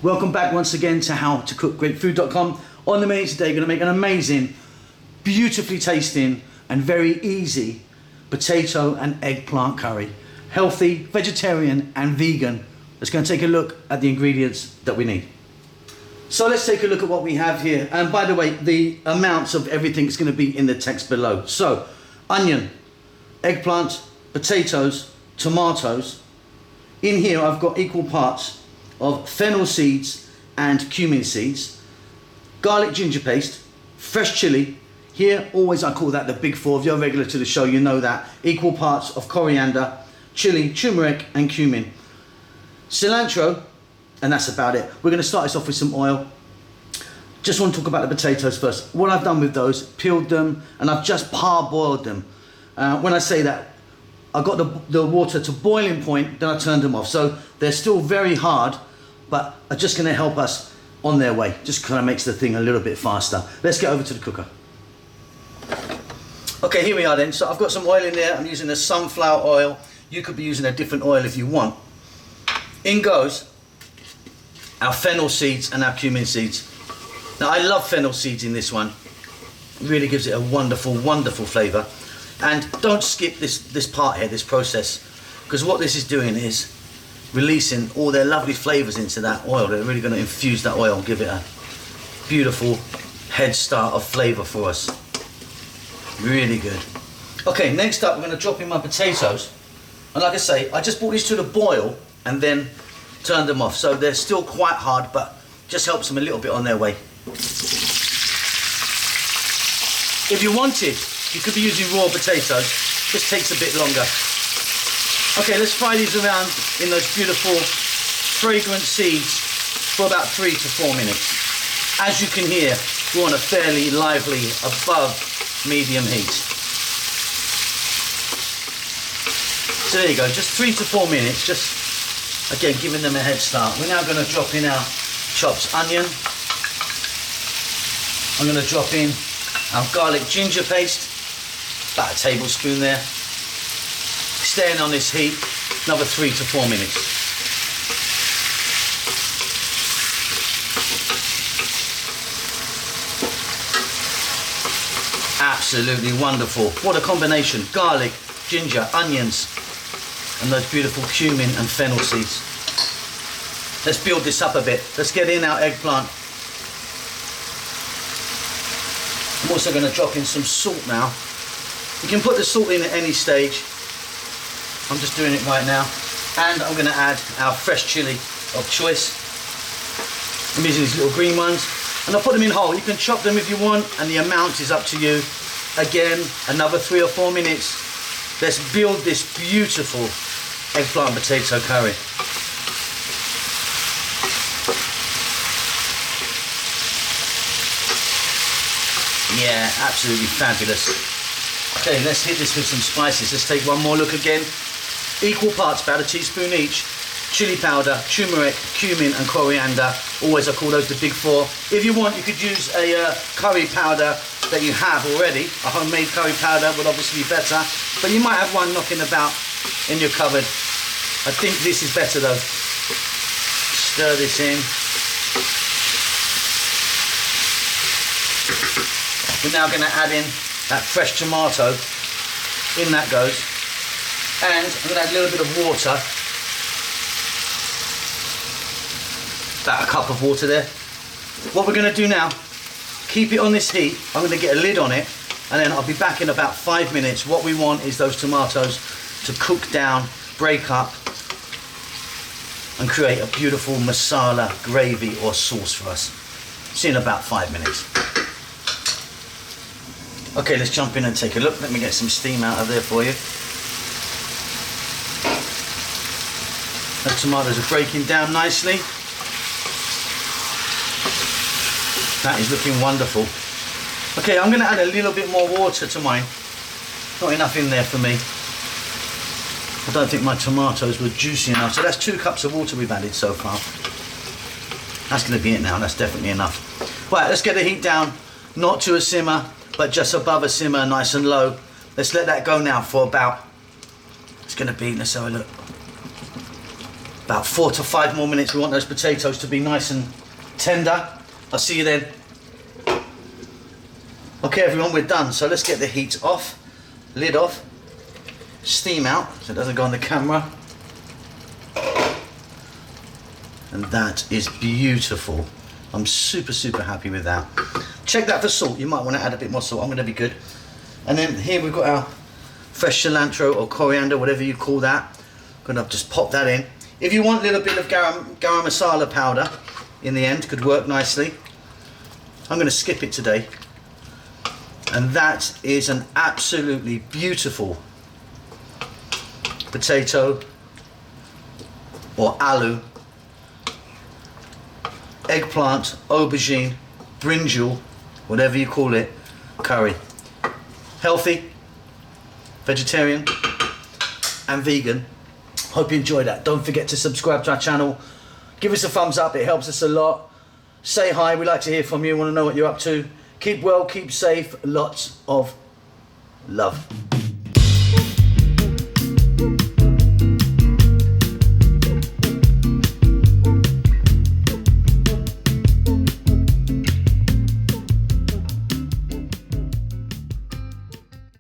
Welcome back once again to howtocookgreatfood.com. On the menu today, we're going to make an amazing, beautifully tasting and very easy potato and eggplant curry. Healthy, vegetarian and vegan. Let's go and take a look at the ingredients that we need. So let's take a look at what we have here. And by the way, the amounts of everything is going to be in the text below. So, onion, eggplant, potatoes, tomatoes. In here I've got equal parts of fennel seeds and cumin seeds, garlic ginger paste, fresh chili. Here always I call that the big four. If you're regular to the show, you know that. Equal parts of coriander, chili, turmeric and cumin. Cilantro, and that's about it. We're going to start this off with some oil. Just want to talk about the potatoes first. What I've done with those, peeled them and I've just parboiled them. When I say that, I got the water to boiling point, then I turned them off. So they're still very hard, but are just going to help us on their way. Just kind of makes the thing a little bit faster. Let's get over to the cooker. Okay, here we are then. So I've got some oil in there. I'm using the sunflower oil. You could be using a different oil if you want. In goes our fennel seeds and our cumin seeds. Now I love fennel seeds in this one. It really gives it a wonderful, wonderful flavour. And don't skip this part here, this process, because what this is doing is releasing all their lovely flavours into that oil. They're really going to infuse that oil and give it a beautiful head start of flavour for us. Really good. Okay, next up we're going to drop in my potatoes. And like I say, I just brought these to the boil and then turned them off. So they're still quite hard, but just helps them a little bit on their way. If you wanted, you could be using raw potatoes, just takes a bit longer. Okay, let's fry these around in those beautiful fragrant seeds for about 3 to 4 minutes. As you can hear, we're on a fairly lively, above medium heat. So there you go, just 3 to 4 minutes, just again giving them a head start. We're now going to drop in our chopped onion. I'm going to drop in our garlic ginger paste. About a tablespoon there. Staying on this heat, another 3 to 4 minutes. Absolutely wonderful. What a combination. Garlic, ginger, onions, and those beautiful cumin and fennel seeds. Let's build this up a bit. Let's get in our eggplant. I'm also going to drop in some salt now. You can put the salt in at any stage. I'm just doing it right now. And I'm going to add our fresh chili of choice. I'm using these little green ones. And I'll put them in whole. You can chop them if you want, and the amount is up to you. Again, another 3 or 4 minutes. Let's build this beautiful eggplant potato curry. Yeah, absolutely fabulous. Okay, let's hit this with some spices. Let's take one more look again. Equal parts, about a teaspoon each. Chili powder, turmeric, cumin and coriander. Always I call those the big four. If you want, you could use a curry powder that you have already. A homemade curry powder would obviously be better. But you might have one knocking about in your cupboard. I think this is better though. Stir this in. We're now going to add in that fresh tomato. In that goes. And I'm going to add a little bit of water. About a cup of water there. What we're going to do now, keep it on this heat. I'm going to get a lid on it and then I'll be back in about 5 minutes. What we want is those tomatoes to cook down, break up and create a beautiful masala gravy or sauce for us. See you in about 5 minutes. Okay, let's jump in and take a look. Let me get some steam out of there for you. The tomatoes are breaking down nicely. That is looking wonderful. Okay, I'm going to add a little bit more water to mine. Not enough in there for me. I don't think my tomatoes were juicy enough. So that's 2 cups of water we've added so far. That's going to be it now. That's definitely enough. Right, let's get the heat down. Not to a simmer, but just above a simmer, nice and low. Let's let that go now for about, it's going to be, let's have a look. About 4 to 5 more minutes. We want those potatoes to be nice and tender. I'll see you then. Okay everyone, we're done. So let's get the heat off, lid off, steam out so it doesn't go on the camera. And that is beautiful. I'm super happy with that. Check that for salt. You might want to add a bit more salt. I'm going to be good. And then here we've got our fresh cilantro or coriander, whatever you call that. I'm going to just pop that in. If you want a little bit of garam masala powder in the end, could work nicely. I'm going to skip it today. And that is an absolutely beautiful potato or aloo, eggplant, aubergine, brinjal, whatever you call it, curry. Healthy, vegetarian and vegan. Hope you enjoyed that. Don't forget to subscribe to our channel. Give us a thumbs up, it helps us a lot. Say hi, we like to hear from you, want to know what you're up to. Keep well, keep safe, lots of love.